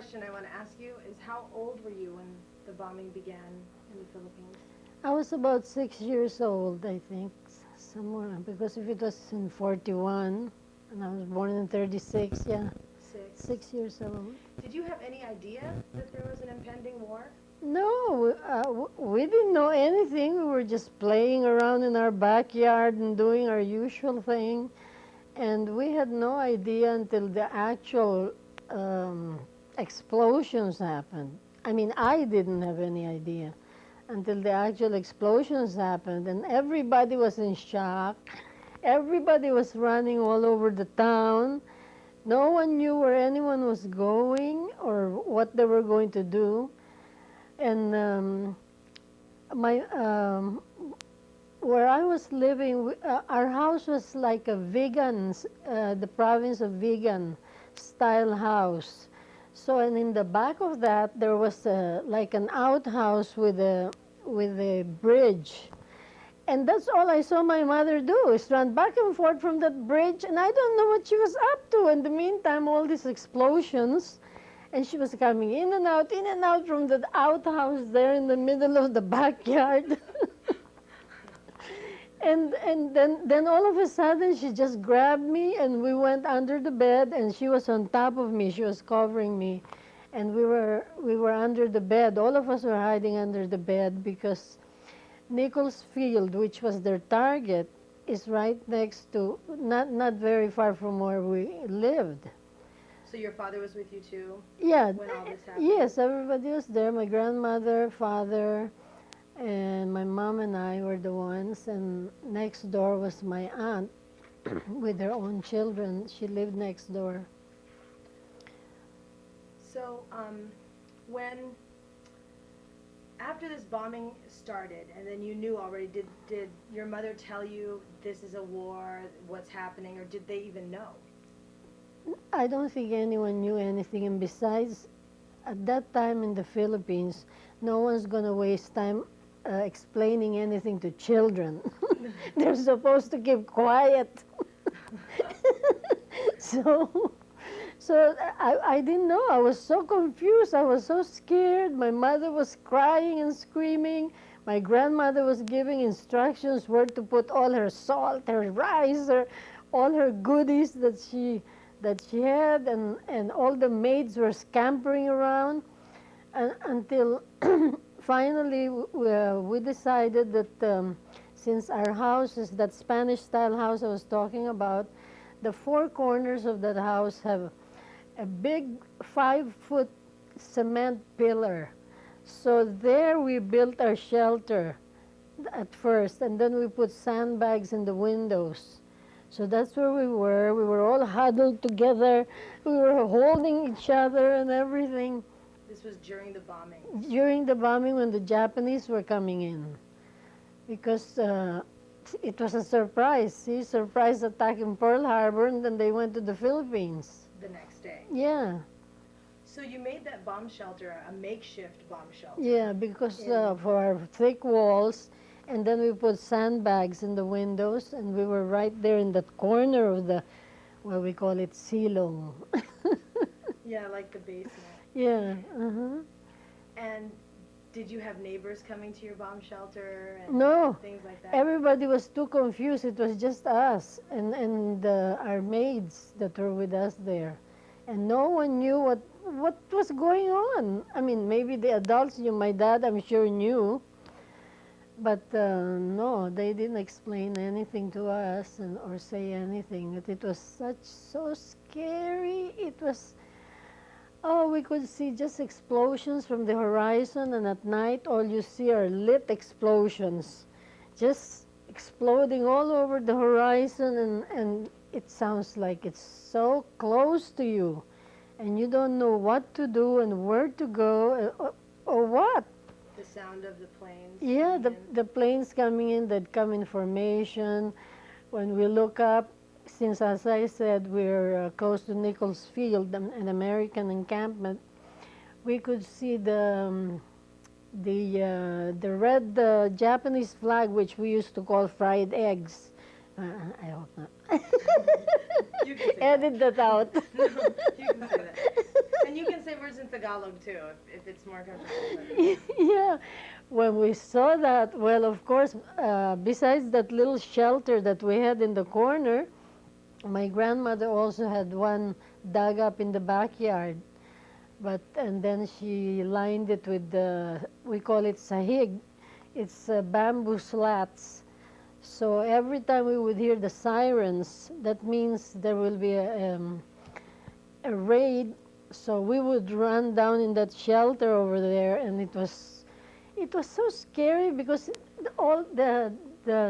question I want to ask you is how old were you when the bombing began in the Philippines? I was about 6 years old, I think, somewhere, because if it was in 41, and I was born in 36, yeah, 6 years old. Did you have any idea that there was an impending war? No, we didn't know anything. We were just playing around in our backyard and doing our usual thing. And we had no idea until the actual explosions happened. I mean, I didn't have any idea until the actual explosions happened. And everybody was in shock. Everybody was running all over the town. No one knew where anyone was going or what they were going to do. And my where I was living, our house was like a vegan, the province of vegan style house. So, and in the back of that, there was like an outhouse with a bridge. And that's all I saw my mother do, is run back and forth from that bridge, and I don't know what she was up to. In the meantime, all these explosions, and she was coming in and out from that outhouse there in the middle of the backyard. And then all of a sudden, she just grabbed me, and we went under the bed, and she was on top of me. She was covering me, and we were under the bed. All of us were hiding under the bed because Nichols Field, which was their target, is right next to, not very far from where we lived. So your father was with you too? Yeah. When all this happened? Yes, everybody was there. My grandmother, father, and my mom and I were the ones. And next door was my aunt with her own children. She lived next door. So when, after this bombing started, and then you knew already, did your mother tell you this is a war, what's happening, or did they even know? I don't think anyone knew anything. And besides, at that time in the Philippines, no one's going to waste time explaining anything to children. They're supposed to keep quiet. So I didn't know. I was so confused. I was so scared. My mother was crying and screaming. My grandmother was giving instructions where to put all her salt, her rice, all her goodies that she had, and all the maids were scampering around until finally we decided that since our house is that Spanish-style house I was talking about, the four corners of that house have a big 5-foot cement pillar. So there we built our shelter at first, and then we put sandbags in the windows. So that's where we were. We were all huddled together. We were holding each other and everything. This was during the bombing? During the bombing when the Japanese were coming in. Because it was a surprise. See, surprise attack in Pearl Harbor, and then they went to the Philippines. The next day? Yeah. So you made that bomb shelter a makeshift bomb shelter? Yeah, because for our thick walls, and then we put sandbags in the windows, and we were right there in that corner of the, what we call it, silong. Yeah, like the basement. Yeah, And did you have neighbors coming to your bomb shelter and no, things like that? everybody was too confused. It was just us and our maids that were with us there. And no one knew what was going on. I mean, maybe the adults knew. My dad, I'm sure, knew. But no, they didn't explain anything to us or say anything. But it was so scary. It was, we could see just explosions from the horizon, and at night all you see are lit explosions, just exploding all over the horizon, and it sounds like it's so close to you, and you don't know what to do and where to go or what. The sound of the planes? Yeah, the planes coming in that come in formation. When we look up, since, as I said, we're close to Nichols Field, an American encampment, we could see the red Japanese flag, which we used to call fried eggs. I hope not. You can say Edit that out. No, you can say that. And you can say words in Tagalog too, if it's more comfortable. Yeah, when we saw that, well, of course, besides that little shelter that we had in the corner, my grandmother also had one dug up in the backyard. But and then she lined it with we call it sahig. It's bamboo slats. So every time we would hear the sirens, that means there will be a raid. So we would run down in that shelter over there, and it was so scary because all the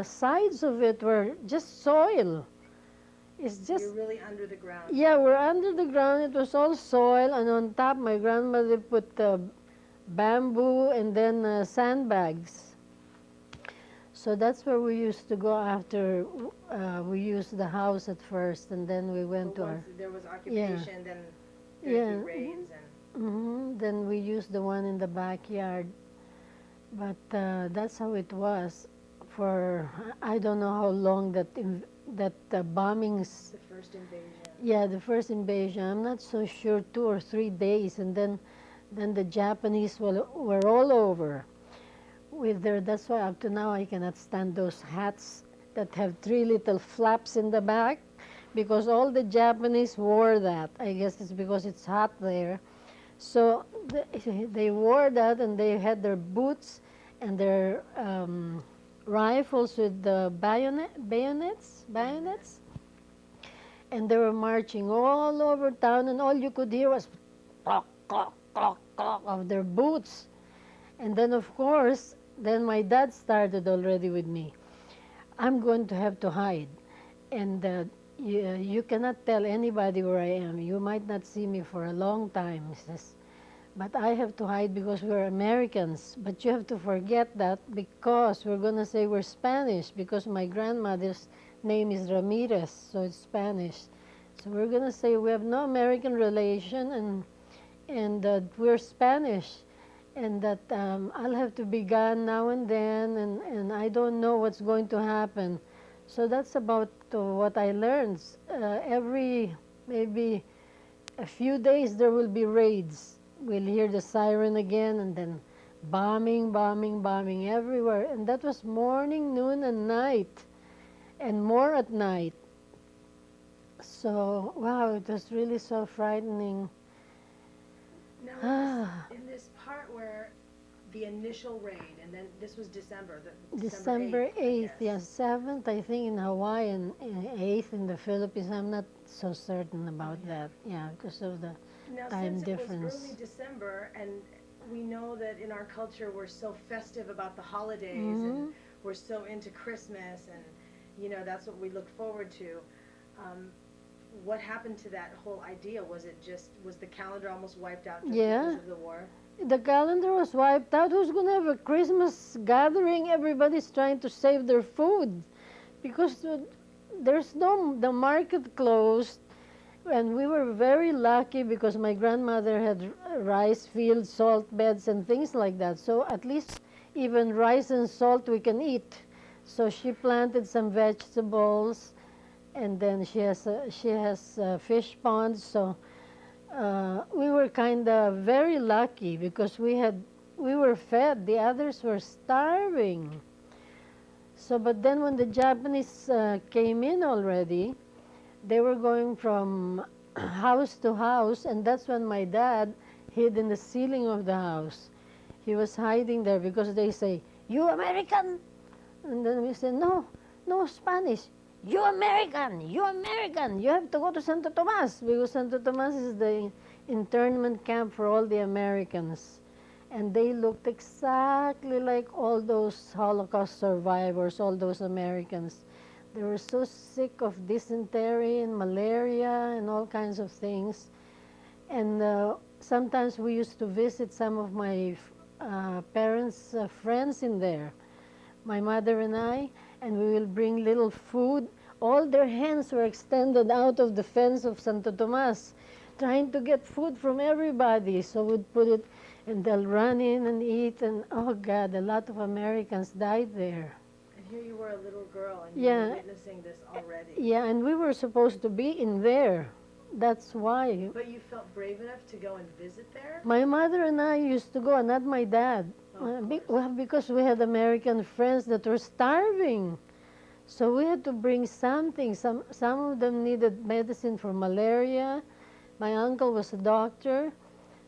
sides of it were just soil. It's just You're really under the ground. yeah, we're under the ground. It was all soil, and on top, my grandmother put bamboo and then sandbags. So that's where we used to go after we used the house at first, and then we went But to our. once there was occupation, then Yeah. there'd be raids and. Then we used the one in the backyard, but that's how it was for I don't know how long that bombings. The first invasion. Yeah, the first invasion. I'm not so sure, 2 or 3 days, and then the Japanese were all over with their. That's why up to now I cannot stand those hats that have 3 little flaps in the back, because all the Japanese wore that. I guess it's because it's hot there. So they wore that, and they had their boots and their rifles with the bayonets, and they were marching all over town, and all you could hear was clock, clock, clock, clock of their boots. And then, of course, then my dad started already with me. I'm going to have to hide, and you cannot tell anybody where I am. You might not see me for a long time, he says. But I have to hide because we're Americans. But you have to forget that, because we're going to say we're Spanish, because my grandmother's name is Ramirez, so it's Spanish. So we're going to say we have no American relation, and that we're Spanish, and that I'll have to be gone now and then, and I don't know what's going to happen. So that's about what I learned. Every maybe a few days there will be raids. We'll hear the siren again, and then bombing, bombing, bombing everywhere. And that was morning, noon, and night, and more at night. So, wow, it was really so frightening. Now, in this part where the initial raid, and then this was December, December 8th, yeah, 7th, I think, in Hawaii, and 8th in the Philippines. I'm not so certain about that, yeah, because of the Now, time since difference. it was early December, and we know that in our culture we're so festive about the holidays, and we're so into Christmas, and that's what we look forward to. What happened to that whole idea? Was the calendar almost wiped out just because of the war? The calendar was wiped out. Who's going to have a Christmas gathering? Everybody's trying to save their food because the market closed. And we were very lucky because my grandmother had rice fields, salt beds, and things like that. So at least even rice and salt we can eat. So she planted some vegetables, and then she has fish ponds. So we were kind of very lucky because we were fed. The others were starving. So, but then when the Japanese came in already, they were going from house to house, and that's when my dad hid in the ceiling of the house. He was hiding there because they say, "You American?" And then we say, "No, no Spanish. You American, you American. You have to go to Santo Tomas," because Santo Tomas is the internment camp for all the Americans. And they looked exactly like all those Holocaust survivors, all those Americans. They were so sick of dysentery and malaria and all kinds of things. And sometimes we used to visit some of my parents' friends in there, my mother and I, and we will bring little food. All their hands were extended out of the fence of Santo Tomas, trying to get food from everybody. So we'd put it, and they'll run in and eat, and oh God, a lot of Americans died there. Here you were a little girl, and you were witnessing this already. Yeah, and we were supposed to be in there that's why. But you felt brave enough to go and visit there? My mother and I used to go, not my dad. Well, because we had American friends that were starving. So we had to bring something. Some of them needed medicine for malaria. My uncle was a doctor,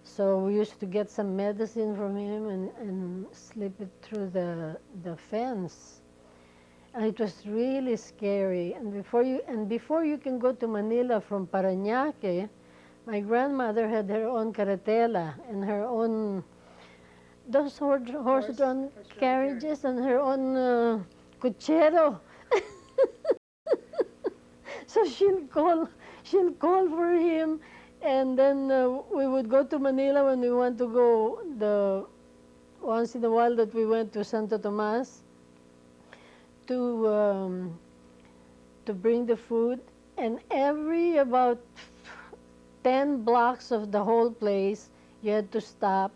so we used to get some medicine from him and slip it through the fence. And it was really scary. And before you can go to Manila from Paranaque, my grandmother had her own carretela and her own those horse-drawn carriages and her own cochero. So she'll call for him, and then we would go to Manila when we want to go. The once in a while that we went to Santo Tomas to bring the food, and every about 10 blocks of the whole place, you had to stop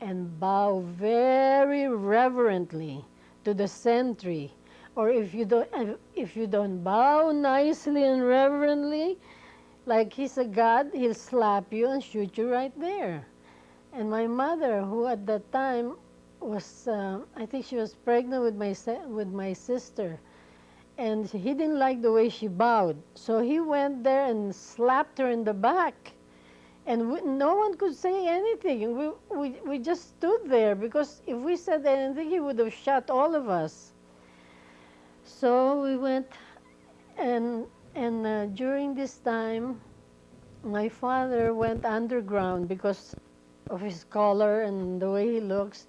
and bow very reverently to the sentry. Or if you don't bow nicely and reverently, like he's a god, he'll slap you and shoot you right there. And my mother, who at that time was, I think she was pregnant with my sister, and he didn't like the way she bowed, so he went there and slapped her in the back. And no one could say anything. We just stood there, because if we said anything, he would have shot all of us. So we went, and during this time, my father went underground because of his color and the way he looks.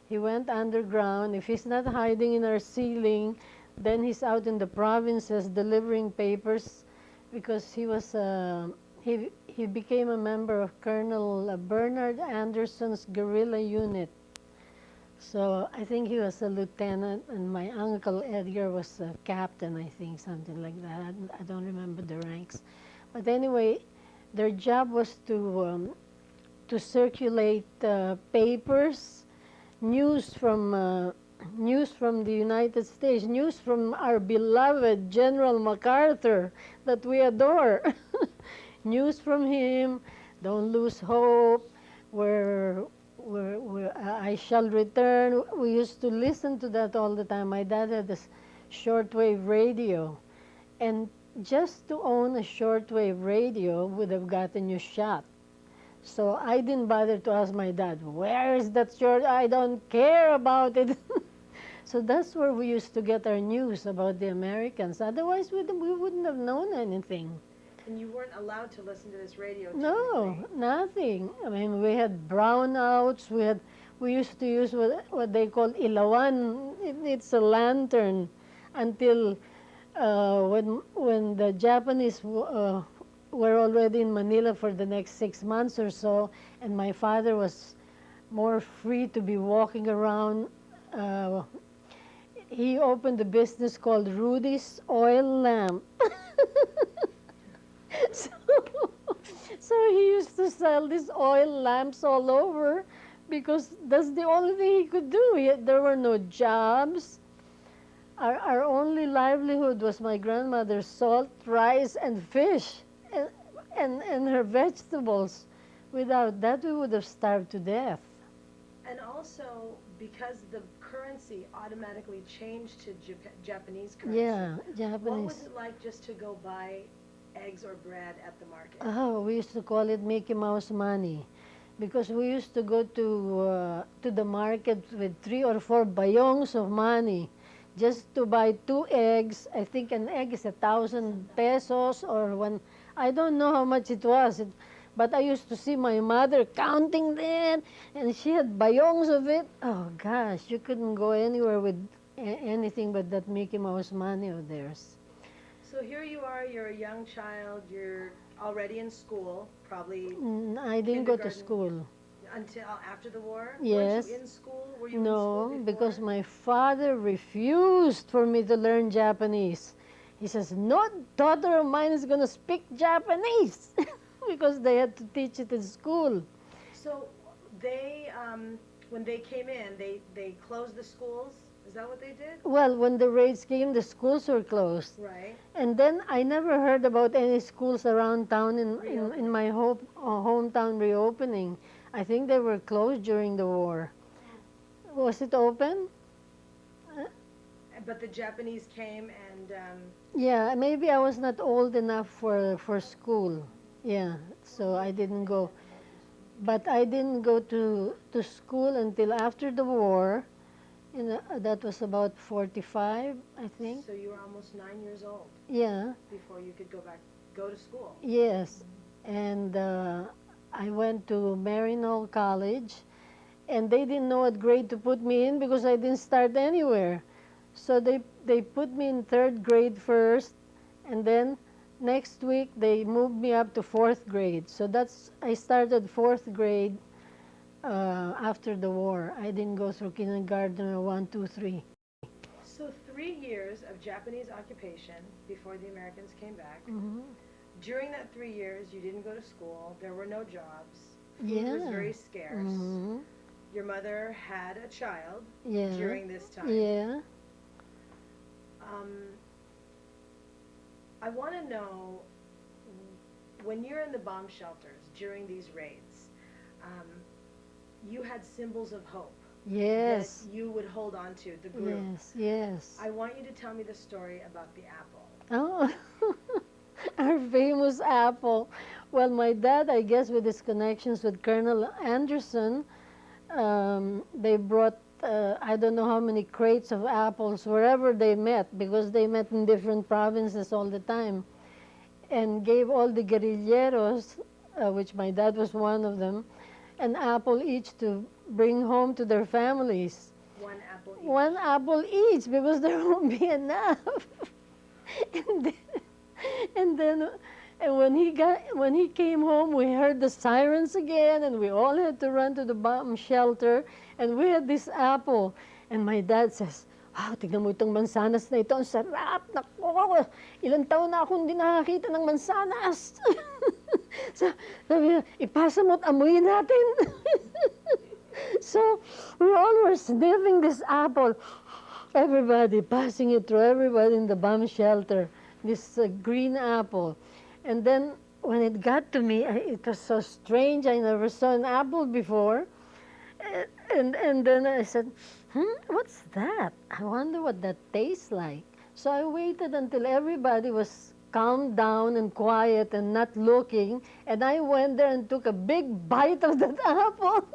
He went underground. If he's not hiding in our ceiling, then he's out in the provinces delivering papers, because he was he became a member of Colonel Bernard Anderson's guerrilla unit. So I think he was a lieutenant, and my uncle Edgar was a captain, I think, something like that. I don't remember the ranks. But anyway, their job was to circulate papers, news from the United States, news from our beloved General MacArthur that we adore. News from him, don't lose hope, I shall return. We used to listen to that all the time. My dad had this shortwave radio, and just to own a shortwave radio would have gotten you shot. So I didn't bother to ask my dad, where is that short? I don't care about it. So that's where we used to get our news about the Americans. Otherwise, we wouldn't have known anything. And you weren't allowed to listen to this radio? No, nothing. I mean, we had brownouts. We used to use what they call ilawan. It's a lantern, until when the Japanese were already in Manila for the next 6 months or so, and my father was more free to be walking around. He opened a business called Rudy's Oil Lamp. So he used to sell these oil lamps all over, because that's the only thing he could do. There were no jobs. Our only livelihood was my grandmother's salt, rice, and fish, and her vegetables. Without that, we would have starved to death. And also, because the currency automatically changed to Japanese currency. Yeah, Japanese. What was it like just to go buy eggs or bread at the market? Oh, we used to call it Mickey Mouse money, because we used to go to the market with 3 or 4 bayongs of money just to buy 2 eggs. I think an egg is 1,000 pesos or one. I don't know how much it was. But I used to see my mother counting that, and she had bayongs of it. Oh gosh, you couldn't go anywhere with anything but that Mickey Mouse money of theirs. So here you are, you're a young child, you're already in school, probably. I didn't go to school. Until after the war? Yes. Were you in school? Were you No, in school before? because my father refused for me to learn Japanese. He says, no daughter of mine is going to speak Japanese. Because they had to teach it in school. So they, when they came in, they closed the schools? Is that what they did? Well, when the raids came, the schools were closed. Right. And then I never heard about any schools around town in Reopening. my hometown reopening. I think they were closed during the war. Was it open? But the Japanese came and Yeah, maybe I was not old enough for school. Yeah, so I didn't go. But I didn't go to school until after the war. That was about 45, I think. so you were almost 9 years old Yeah, before you could go to school. yes. And I went to Maryknoll College, and they didn't know what grade to put me in because I didn't start anywhere. So they put me in third grade first, and then next week they moved me up to fourth grade. So I started fourth grade after the war. I didn't go through kindergarten or 1, 2, 3. So 3 years of Japanese occupation before the Americans came back. Mm-hmm. During that 3 years, you didn't go to school. There were no jobs. Food Yeah. was very scarce. Mm-hmm. Your mother had a child Yeah. during this time. Yeah. I want to know, when you're in the bomb shelters during these raids, you had symbols of hope Yes. that you would hold on to, the group. Yes. Yes. I want you to tell me the story about the apple. Oh, our famous apple. Well, my dad, I guess, with his connections with Colonel Anderson, they brought I don't know how many crates of apples wherever they met, because they met in different provinces all the time, and gave all the guerrilleros, which my dad was one of them, an apple each to bring home to their families. One apple each. One apple each, because there won't be enough. and then, and when he came home, we heard the sirens again, and we all had to run to the bomb shelter, and we had this apple. And my dad says, "Wow, tignan mo itong mansanas na ito, ang sarap, nako, ilang taon na akong hindi nakakita ng mansanas." So, sabi niya, "Ipasa mo at amuyin natin." So, we all were sniffing this apple. Everybody passing it through everybody in the bomb shelter, this green apple. And then when it got to me, it was so strange. I never saw an apple before. And then I said, what's that? I wonder what that tastes like. So I waited until everybody was calmed down and quiet and not looking, and I went there and took a big bite of that apple.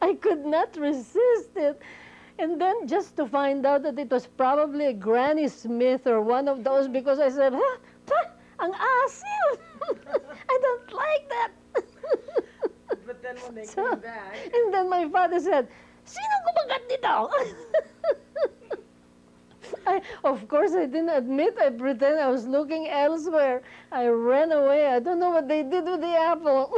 I could not resist it. And then just to find out that it was probably a Granny Smith or one of those, because I said, ang asim! I don't like that. But then when they came back... And then my father said, "Sino kumagat nito?" Of course, I didn't admit. I pretend I was looking elsewhere. I ran away. I don't know what they did with the apple.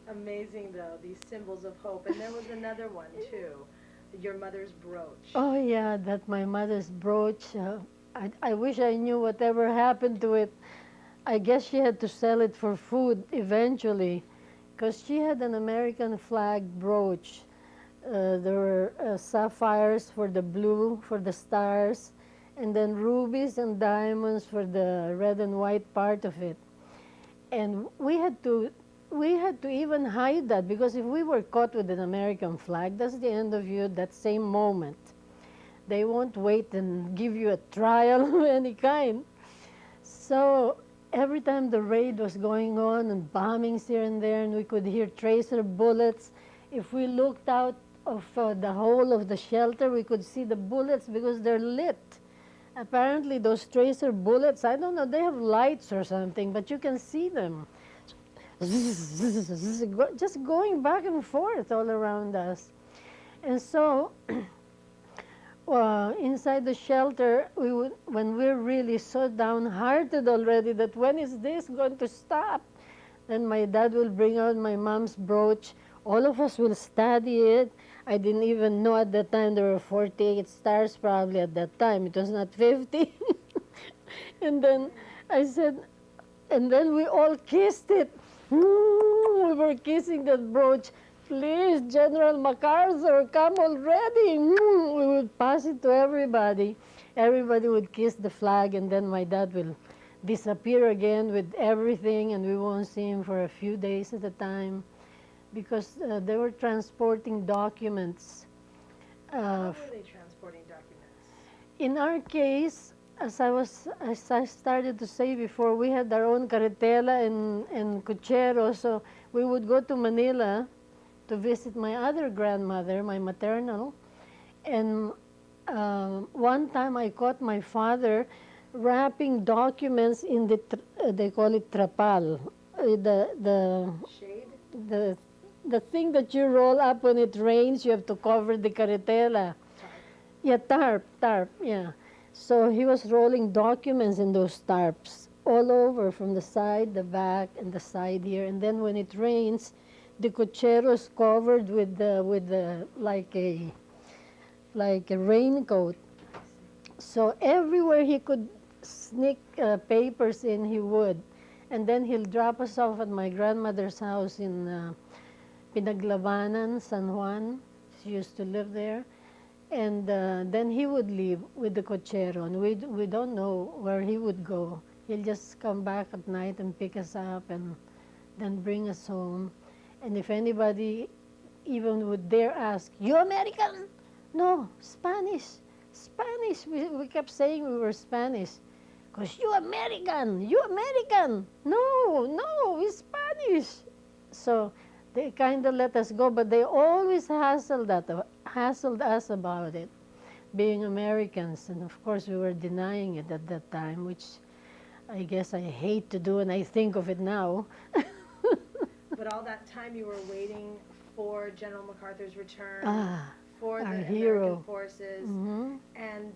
Amazing, though, these symbols of hope. And there was another one, too, your mother's brooch. Oh, yeah, that my mother's brooch. I wish I knew whatever happened to it. I guess she had to sell it for food eventually, because she had an American flag brooch. There were sapphires for the blue, for the stars, and then rubies and diamonds for the red and white part of it. And we had to even hide that, because if we were caught with an American flag, that's the end of you that same moment. They won't wait and give you a trial of any kind. So every time the raid was going on and bombings here and there, and we could hear tracer bullets, if we looked out of the hole of the shelter, we could see the bullets because they're lit. Apparently those tracer bullets, I don't know, they have lights or something, but you can see them. Just going back and forth all around us. And so inside the shelter, when we're really so downhearted already that when is this going to stop, then my dad will bring out my mom's brooch. All of us will study it. I didn't even know at that time there were 48 stars probably at that time. It was not 50. And then I said, and then we all kissed it. We were kissing that brooch. please, General MacArthur, come already. We would pass it to everybody. Everybody would kiss the flag, and then my dad will disappear again with everything, and we won't see him for a few days at a time because they were transporting documents. How were they transporting documents? In our case, as I started to say before, we had our own carretela and cochero, so we would go to Manila to visit my other grandmother, my maternal, and one time I caught my father wrapping documents in they call it trapal, Shade? the the thing that you roll up when it rains. You have to cover the carretela. Tarp. Yeah, tarp, yeah. So he was rolling documents in those tarps all over from the side, the back, and the side here. And then when it rains, the cochero is covered with the like a raincoat. So everywhere he could sneak papers in, he would. And then he'll drop us off at my grandmother's house in Pinaglabanan, San Juan. She used to live there. And then he would leave with the cochero, and we don't know where he would go. He'll just come back at night and pick us up and then bring us home. And if anybody even would dare ask, "You American?" "No, Spanish. Spanish." We kept saying we were Spanish. "'Cause you American, you American." No, we're Spanish. So they kind of let us go, but they always hassled us about it, being Americans. And of course, we were denying it at that time, which I guess I hate to do, and I think of it now. But all that time you were waiting for General MacArthur's return, for the our American hero. forces. Mhm. And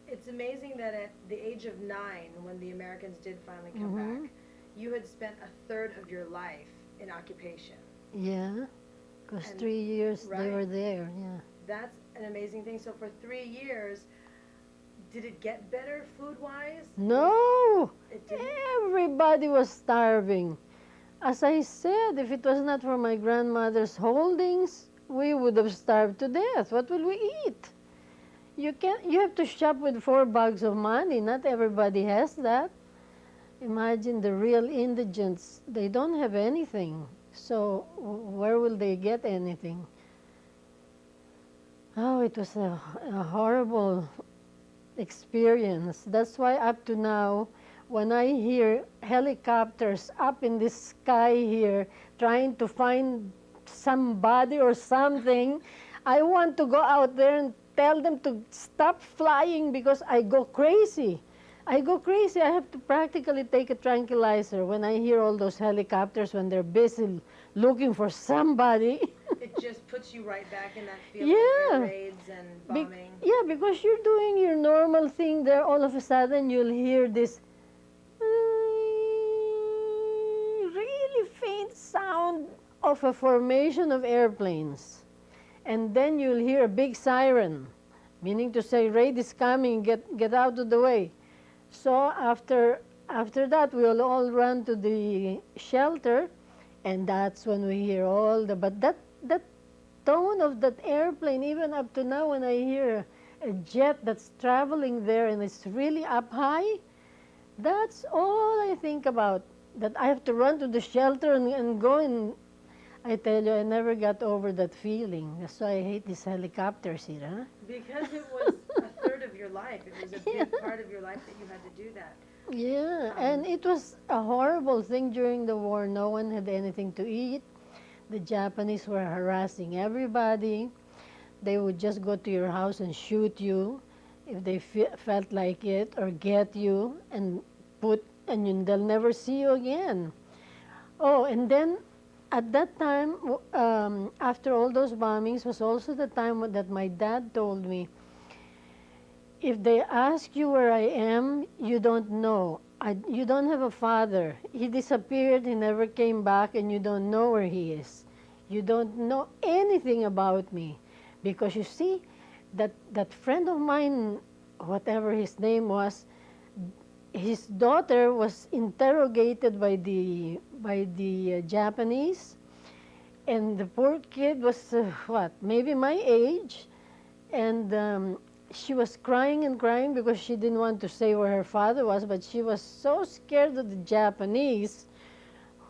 it's amazing that at the age of 9, when the Americans did finally come Mhm. back, you had spent a third of your life in occupation. Yeah, because And- 3 years they right. were there, yeah. That's an amazing thing. So for 3 years, did it get better food-wise? No, It didn't? everybody was starving. As I said, if it was not for my grandmother's holdings, we would have starved to death. What will we eat? You have to shop with 4 bags of money. Not everybody has that. Imagine the real indigents. They don't have anything. So where will they get anything? Oh, it was a horrible experience. That's why up to now, when I hear helicopters up in the sky here trying to find somebody or something, I want to go out there and tell them to stop flying because I go crazy. I go crazy. I have to practically take a tranquilizer when I hear all those helicopters when they're busy looking for somebody. It just puts you right back in that feeling Yeah. of air raids and bombing. Yeah, because you're doing your normal thing there, all of a sudden you'll hear this really faint sound of a formation of airplanes. And then you'll hear a big siren, meaning to say, raid is coming, get out of the way. So after that, we'll all run to the shelter, and that's when we hear all the, but that tone of that airplane, even up to now when I hear a jet that's traveling there and it's really up high, that's all I think about. That I have to run to the shelter and go, and I tell you, I never got over that feeling. That's why I hate these helicopters here, huh? Because it was a third of your life. It was a big part of your life that you had to do that. Yeah, and it was a horrible thing during the war. No one had anything to eat. The Japanese were harassing everybody. They would just go to your house and shoot you if they felt like it, or get you and they'll never see you again. Oh, and then at that time, after all those bombings, was also the time that my dad told me, if they ask you where I am, you don't know. You don't have a father. He disappeared, he never came back, and you don't know where he is. You don't know anything about me. Because you see, that friend of mine, whatever his name was, his daughter was interrogated by the Japanese, And the poor kid was, what, maybe my age. And she was crying and crying because she didn't want to say where her father was, but she was so scared of the Japanese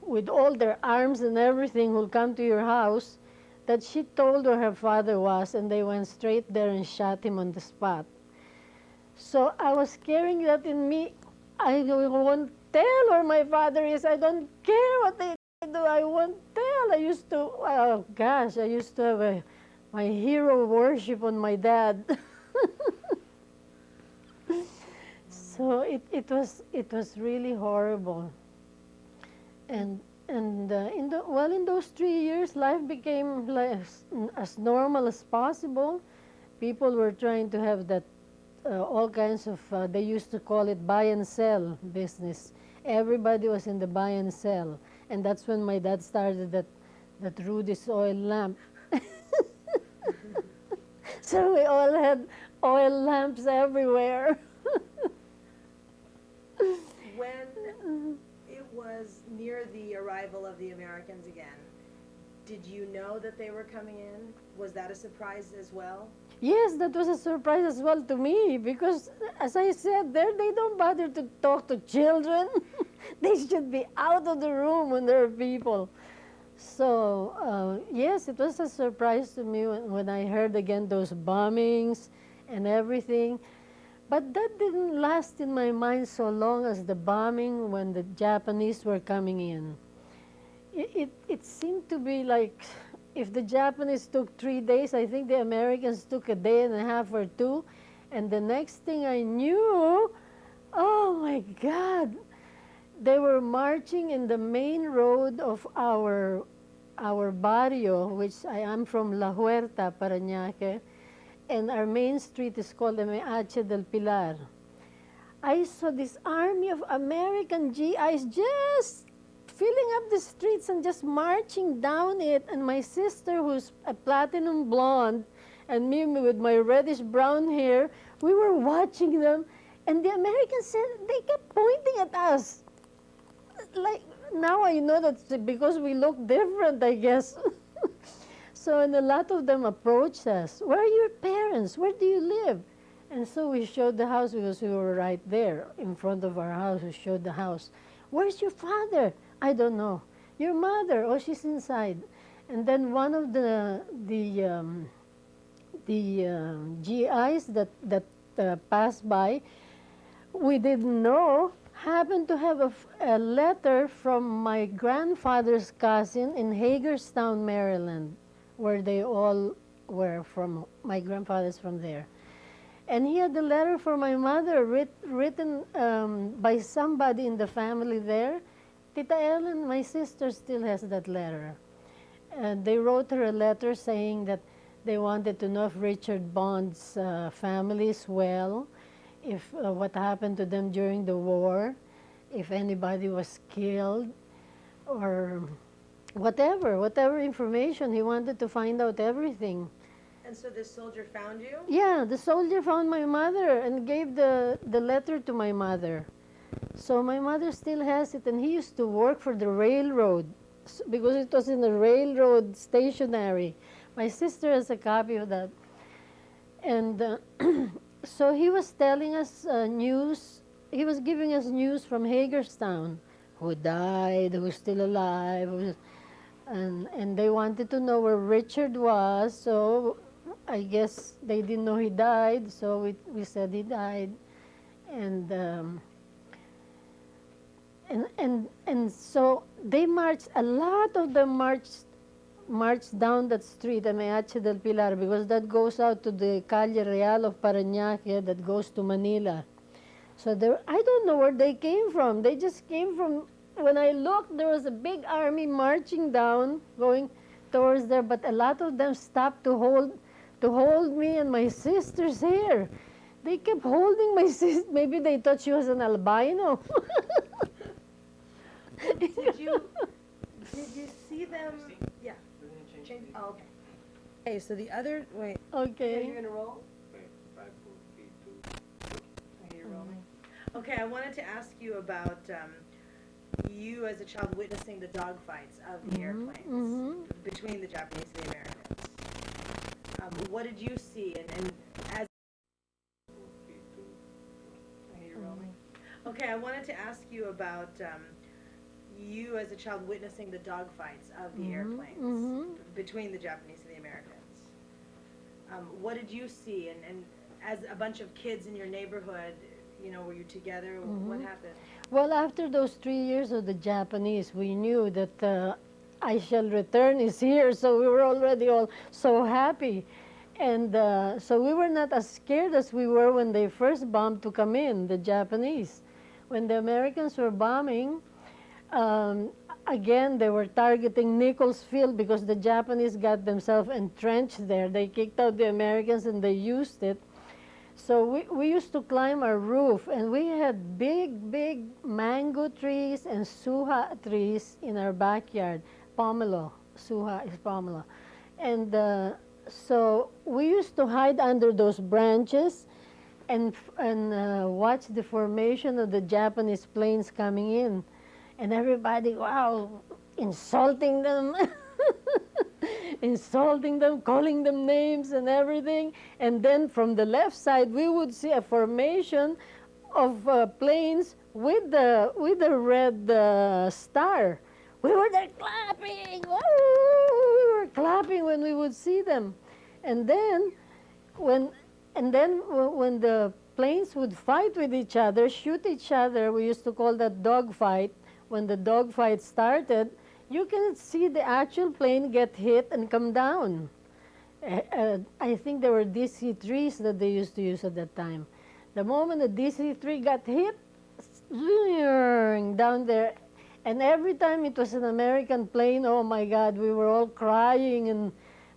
with all their arms and everything who'll come to your house that she told where her father was, and they went straight there and shot him on the spot. So I was carrying that in me. I won't tell where my father is. I don't care what they do. I won't tell. I used to, oh gosh, I used to have my hero worship on my dad. So it was really horrible. And in those 3 years, life became like as normal as possible. People were trying to have that all kinds of, they used to call it buy and sell business. Everybody was in the buy and sell. And that's when my dad started that Rudy's oil lamp. So we all had oil lamps everywhere. When it was near the arrival of the Americans again, did you know that they were coming in? Was that a surprise as well? Yes, that was a surprise as well to me because, as I said, there they don't bother to talk to children. They should be out of the room when there are people. So, yes, it was a surprise to me when I heard again those bombings and everything. But that didn't last in my mind so long as the bombing when the Japanese were coming in. It seemed to be like if the Japanese took 3 days, I think the Americans took a day and a half or two. And the next thing I knew, oh my God, they were marching in the main road of our barrio, which I am from La Huerta, Paranaque, and our main street is called the Meache del Pilar. I saw this army of American GIs just filling up the streets and just marching down it, and my sister, who's a platinum blonde, and me with my reddish brown hair, we were watching them, and the Americans said, they kept pointing at us. Like, now I know that's because we look different, I guess. So, and a lot of them approached us. Where are your parents? Where do you live? And so we showed the house because we were right there in front of our house. We showed the house. Where's your father? I don't know. Your mother? Oh, she's inside. And then one of the GIs that passed by, we didn't know, happened to have a letter from my grandfather's cousin in Hagerstown, Maryland, where they all were from. My grandfather's from there. And he had a letter for my mother written by somebody in the family there. Tita Ellen, my sister, still has that letter. And they wrote her a letter saying that they wanted to know if Richard Bond's family is well, if what happened to them during the war, if anybody was killed, or whatever information. He wanted to find out everything. And so this soldier found you? Yeah, the soldier found my mother and gave the letter to my mother. So my mother still has it, and he used to work for the railroad because it was in the railroad stationery. My sister has a copy of that. And so he was telling us news. He was giving us news from Hagerstown, who died, who's still alive, and they wanted to know where Richard was. So I guess they didn't know he died, so we said he died. And so they marched, a lot of them marched down that street, Meache del Pilar, because that goes out to the Calle Real of Paranaque that goes to Manila. So I don't know where they came from. They just came from, when I looked, there was a big army marching down, going towards there, but a lot of them stopped to hold me and my sister's hair. They kept holding my sister. Maybe they thought she was an albino. Did you see them? Yeah. Change. Oh, okay. Okay, so the other, wait. Okay. You're gonna roll? Okay, you're rolling. Okay, I wanted to ask you about you as a child witnessing the dogfights of the airplanes between the Japanese and the Americans. What did you see? And as you're rolling. Okay, I wanted to ask you about you as a child witnessing the dogfights of the airplanes between the Japanese and the Americans. What did you see? And as a bunch of kids in your neighborhood, you know, were you together? What happened? Well, after those 3 years of the Japanese, we knew that I shall return is here, so we were already all so happy. And so we were not as scared as we were when they first bombed to come in, the Japanese. When the Americans were bombing, again, they were targeting Nichols Field because the Japanese got themselves entrenched there. They kicked out the Americans and they used it. So we used to climb our roof, and we had big, big mango trees and suha trees in our backyard. Pomelo, suha is pomelo. And so we used to hide under those branches and watch the formation of the Japanese planes coming in. And everybody, wow, insulting them, insulting them, calling them names and everything. And then from the left side, we would see a formation of planes with the red star. We were there clapping. Woo! We were clapping when we would see them. And then when the planes would fight with each other, shoot each other, we used to call that dogfight. When the dogfight started, you can see the actual plane get hit and come down. I think there were DC-3s that they used to use at that time. The moment the DC-3 got hit, down there, and every time it was an American plane, oh my God, we were all crying.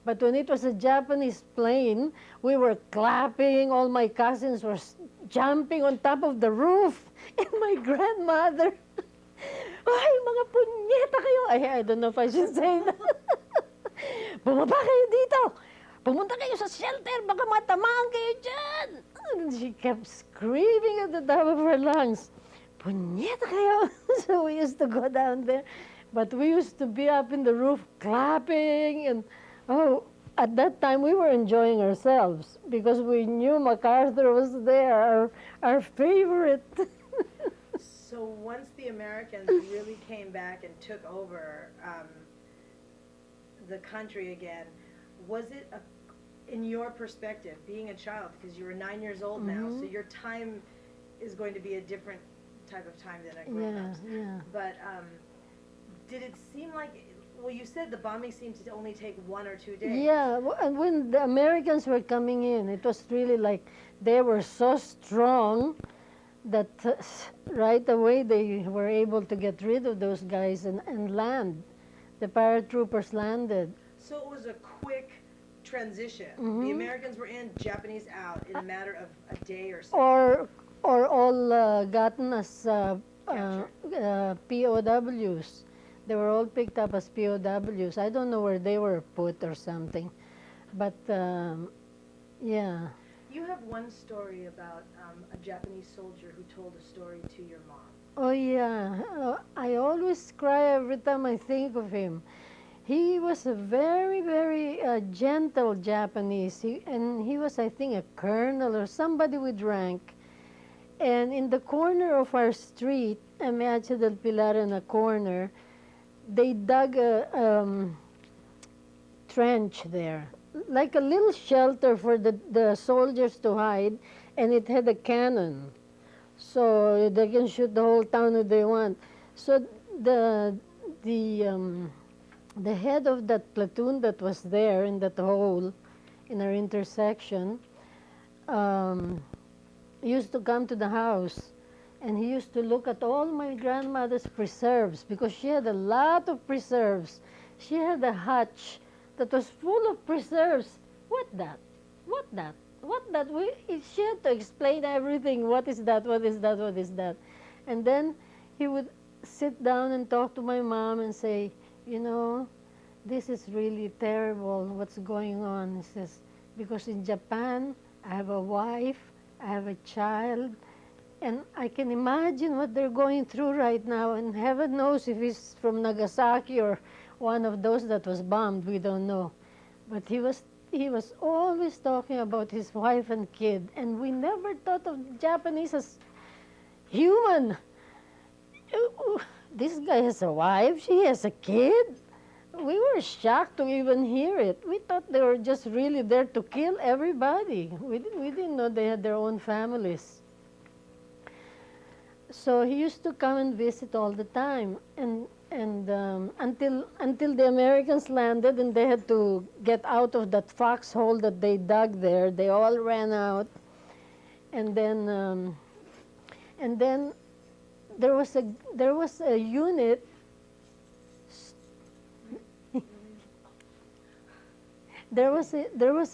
But when it was a Japanese plane, we were clapping. All my cousins were jumping on top of the roof, and my grandmother, ay, mga punyeta kayo. I don't know if I should say that. Bumaba kayo dito. Pumunta kayo sa shelter. Baka matamaan kayo dyan. And she kept screaming at the top of her lungs. Punyeta kayo. So we used to go down there. But we used to be up in the roof clapping. And at that time we were enjoying ourselves because we knew MacArthur was there, our favorite. So once the Americans really came back and took over the country again, was it, in your perspective, being a child, because you were 9 years old now, so your time is going to be a different type of time than a grown-up's. Yeah. But did it seem like, well, you said the bombing seemed to only take 1 or 2 days. Yeah, and when the Americans were coming in, it was really like they were so strong that right away they were able to get rid of those guys and land. The paratroopers landed. So it was a quick transition. The Americans were in, Japanese out in a matter of a day or so. Or all gotten as POWs. They were all picked up as POWs. I don't know where they were put or something. But, yeah. You have one story about a Japanese soldier who told a story to your mom. Oh, yeah. I always cry every time I think of him. He was a very, very gentle Japanese. And he was, I think, a colonel or somebody with rank. And in the corner of our street, Amiacha del Pilar in a corner, they dug a trench there, like a little shelter for the soldiers to hide, and it had a cannon. So they can shoot the whole town if they want. So the head of that platoon that was there in that hole in our intersection used to come to the house, and he used to look at all my grandmother's preserves because she had a lot of preserves. She had a hutch that was full of preserves. What that? What that? What that? She had to explain everything. What is that? What is that? What is that? And then he would sit down and talk to my mom and say, you know, this is really terrible, what's going on. He says, because in Japan, I have a wife, I have a child, And I can imagine what they're going through right now. And heaven knows if he's from Nagasaki or one of those that was bombed. We don't know. But he was always talking about his wife and kid. And we never thought of Japanese as human. This guy has a wife. She has a kid. We were shocked to even hear it. We thought they were just really there to kill everybody. We didn't know they had their own families. So he used to come and visit all the time, and until the Americans landed and they had to get out of that foxhole that they dug there. They all ran out, and then there was a unit. There was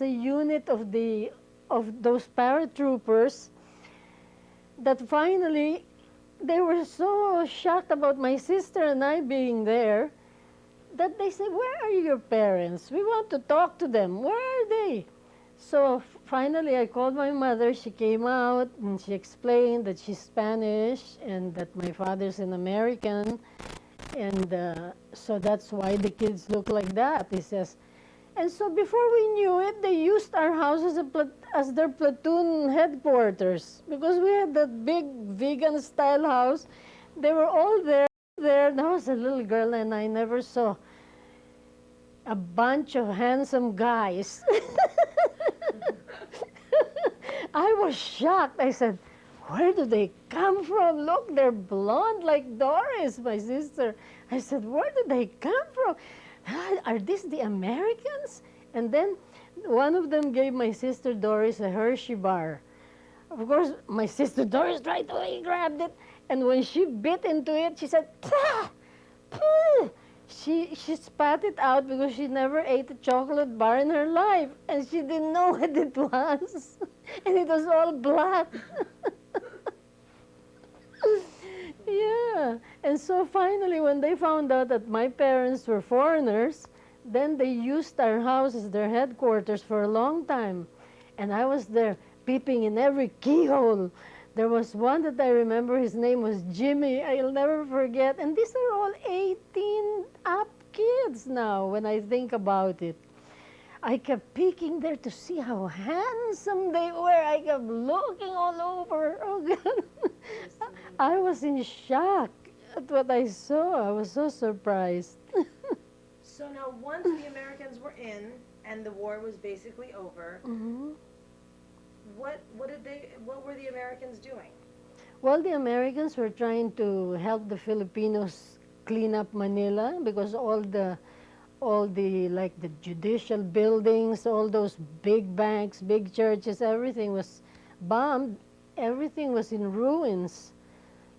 a unit of those paratroopers that finally they were so shocked about my sister and I being there that they said, "Where are your parents? We want to talk to them. Where are they?" So finally I called my mother. She came out and she explained that she's Spanish and that my father's an American, and so that's why the kids look like that, he says. And so before we knew it, they used our house as their platoon headquarters, because we had that big vegan-style house. They were all there. And I was a little girl, and I never saw a bunch of handsome guys. I was shocked. I said, "Where do they come from? Look, they're blonde like Doris, my sister." I said, "Where do they come from? Are these the Americans?" And then one of them gave my sister Doris a Hershey bar. Of course, my sister Doris right away grabbed it, and when she bit into it, she said, "Pah! Pah!" She spat it out because she never ate a chocolate bar in her life, and she didn't know what it was. And it was all black. Yeah, and so finally when they found out that my parents were foreigners, then they used our house as their headquarters for a long time. And I was there peeping in every keyhole. There was one that I remember, his name was Jimmy, I'll never forget. And these are all 18 up kids now when I think about it. I kept peeking there to see how handsome they were. I kept looking all over. Oh, God. I was in shock at what I saw. I was so surprised. So now, once the Americans were in and the war was basically over, what were the Americans doing? Well, the Americans were trying to help the Filipinos clean up Manila, because all the like the judicial buildings, all those big banks, big churches, everything was bombed. Everything was in ruins.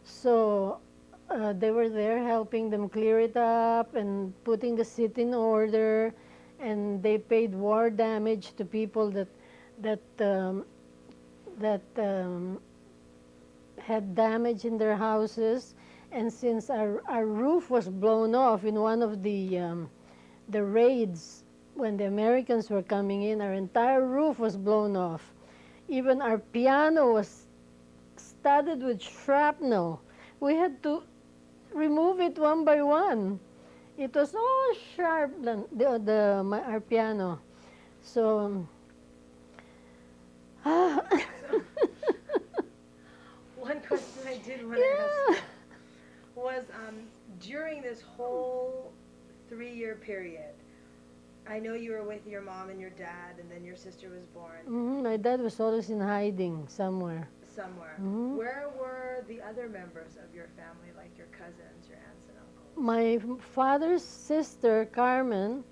So they were there helping them clear it up and putting the city in order, and they paid war damage to people that had damage in their houses. And since our roof was blown off in one of the raids, when the Americans were coming in, our entire roof was blown off. Even our piano was studded with shrapnel. We had to remove it one by one. It was all sharp, our piano. So, one question I did want to ask was, during this whole 3-year period, I know you were with your mom and your dad, and then your sister was born. My dad was always in hiding somewhere. Where were the other members of your family, like your cousins, your aunts and uncles? My father's sister, Carmen,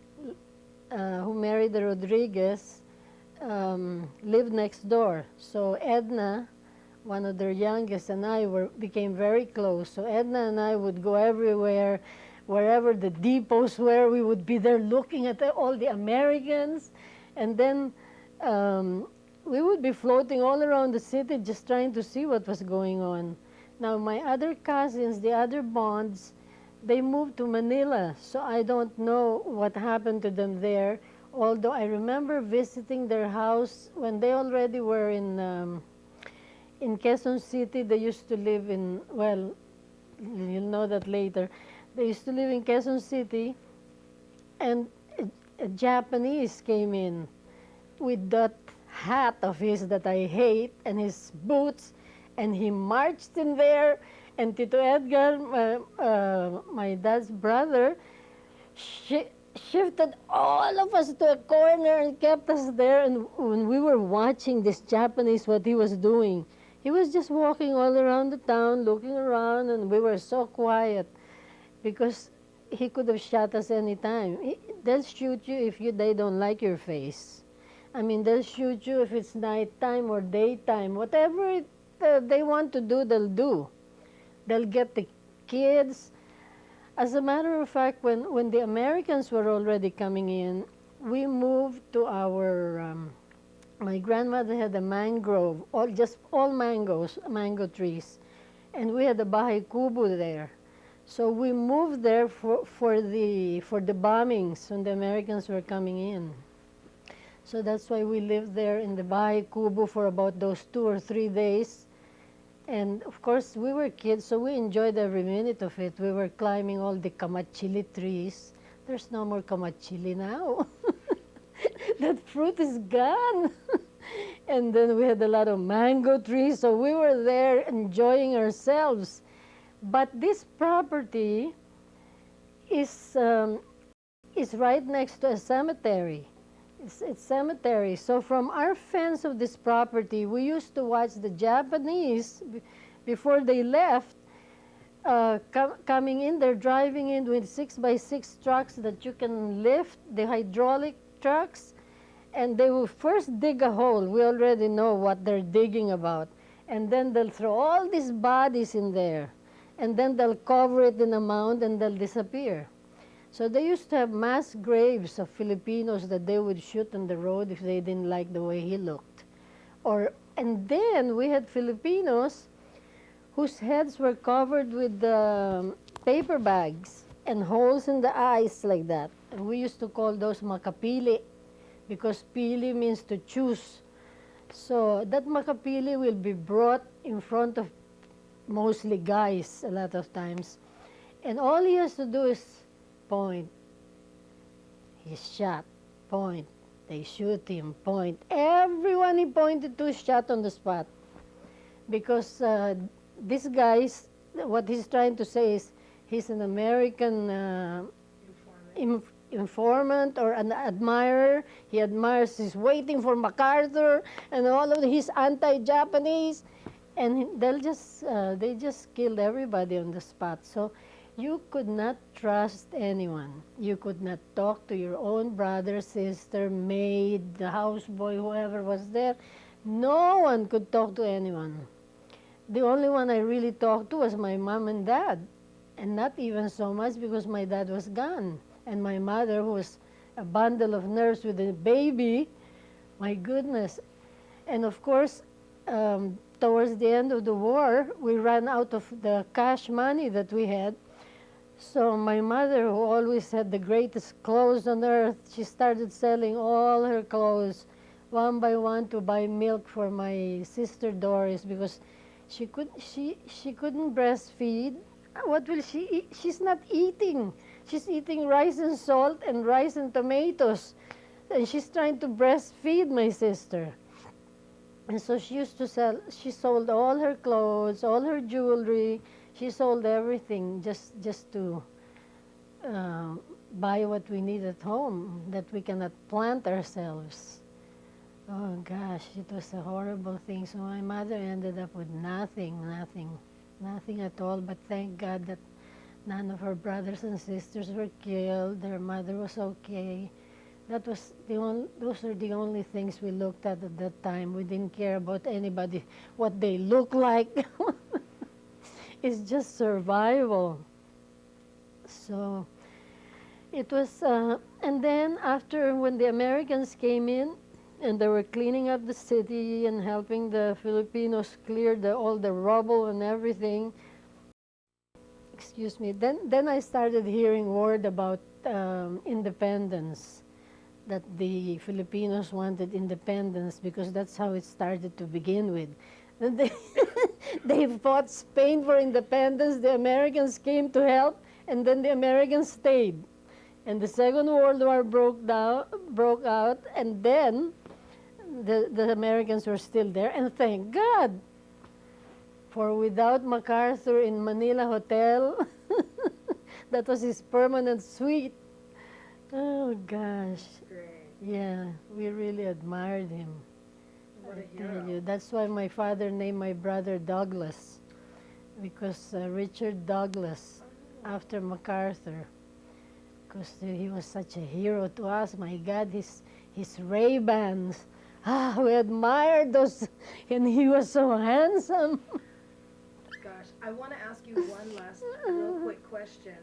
who married the Rodriguez, lived next door. So Edna, one of their youngest, and I became very close. So Edna and I would go everywhere. Wherever the depots were, we would be there looking at all the Americans. And then we would be floating all around the city just trying to see what was going on. Now, my other cousins, the other Bonds, they moved to Manila, so I don't know what happened to them there. Although I remember visiting their house when they already were in Quezon City, they used to live in, well, you'll know that later. They used to live in Quezon City, and a Japanese came in with that hat of his that I hate and his boots, and he marched in there. And Tito Edgar, my dad's brother, shifted all of us to a corner and kept us there. And when we were watching this Japanese, what he was doing, he was just walking all around the town, looking around, and we were so quiet because he could have shot us any time. They'll shoot you if they don't like your face. I mean, they'll shoot you if it's nighttime or daytime. Whatever they want to do, they'll do. They'll get the kids. As a matter of fact, when the Americans were already coming in, we moved to our, my grandmother had a mangrove, all mangoes, mango trees. And we had a bahay kubo there. So we moved there for the bombings when the Americans were coming in. So that's why we lived there in the bahay kubo for about those 2 or 3 days. And of course, we were kids, so we enjoyed every minute of it. We were climbing all the kamachili trees. There's no more kamachili now. That fruit is gone. And then we had a lot of mango trees, so we were there enjoying ourselves. But this property is right next to a cemetery. It's cemetery. So from our fence of this property, we used to watch the Japanese before they left coming in. They're driving in with 6x6 trucks that you can lift, the hydraulic trucks, and they will first dig a hole. We already know what they're digging about. And then they'll throw all these bodies in there. And then they'll cover it in a mound and they'll disappear. So they used to have mass graves of Filipinos that they would shoot on the road if they didn't like the way he looked. And then we had Filipinos whose heads were covered with paper bags and holes in the eyes like that. And we used to call those makapili because pili means to choose. So that makapili will be brought in front of mostly guys a lot of times. And all he has to do is point. He's shot. Point. They shoot him. Point. Everyone he pointed to shot on the spot. Because this guy's, what he's trying to say is he's an American informant or an admirer. He admires, he's waiting for MacArthur and all of his anti-Japanese. And they just killed everybody on the spot. So you could not trust anyone. You could not talk to your own brother, sister, maid, the houseboy, whoever was there. No one could talk to anyone. The only one I really talked to was my mom and dad. And not even so much because my dad was gone. And my mother, who was a bundle of nerves with a baby, my goodness. And of course, towards the end of the war, we ran out of the cash money that we had. So my mother, who always had the greatest clothes on earth, she started selling all her clothes one by one to buy milk for my sister Doris because she couldn't breastfeed. What will she eat? She's not eating. She's eating rice and salt and rice and tomatoes. And she's trying to breastfeed my sister. And so she sold all her clothes, all her jewelry. She sold everything just to buy what we need at home that we cannot plant ourselves. Oh gosh, it was a horrible thing. So my mother ended up with nothing at all. But thank God that none of her brothers and sisters were killed. Their mother was okay. Those are the only things we looked at that time. We didn't care about anybody, what they look like. It's just survival. So it was, and then after when the Americans came in and they were cleaning up the city and helping the Filipinos clear all the rubble and everything, excuse me, then I started hearing word about independence, that the Filipinos wanted independence because that's how it started to begin with. They fought Spain for independence. The Americans came to help, and then the Americans stayed. And the Second World War broke out, and then the Americans were still there. And thank God, for without MacArthur in Manila Hotel, that was his permanent suite. Oh gosh. Great. Yeah, we really admired him. What a I tell hero. you, that's why my father named my brother Douglas, because Richard Douglas, after MacArthur, because he was such a hero to us. My God, his Ray-Bans. Ah, we admired those, and he was so handsome. Gosh, I want to ask you one last real quick question.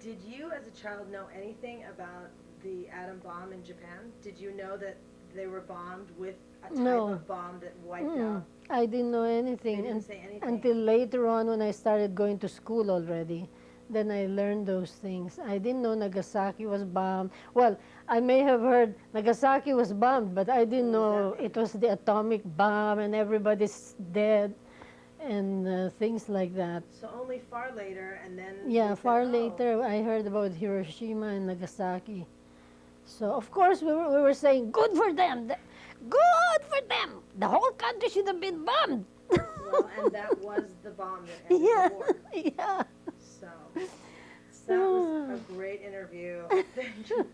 Did you, as a child, know anything about the atom bomb in Japan? Did you know that they were bombed with a type No. of bomb that wiped out? I didn't know They anything, didn't say anything. until later on when I started going to school already. Then I learned those things. I didn't know Nagasaki was bombed. Well, I may have heard Nagasaki was bombed, but I didn't What does know that mean? it was the atomic bomb and everybody's dead and things like that. So only far later, and then Yeah, they said, far "Oh, later I heard about Hiroshima and Nagasaki. So of course we were saying, good for them, good for them. The whole country should have been bombed. Well, and that was the bomb that ended Yeah, the war. yeah. So that was a great interview. Thank you.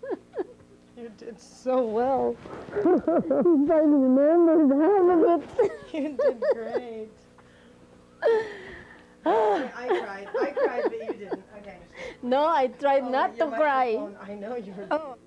You did So well. If I remembered half of it. You did great. I cried, but you didn't. Okay. No, I tried Oh, not your to cry. microphone, I know you were. Oh.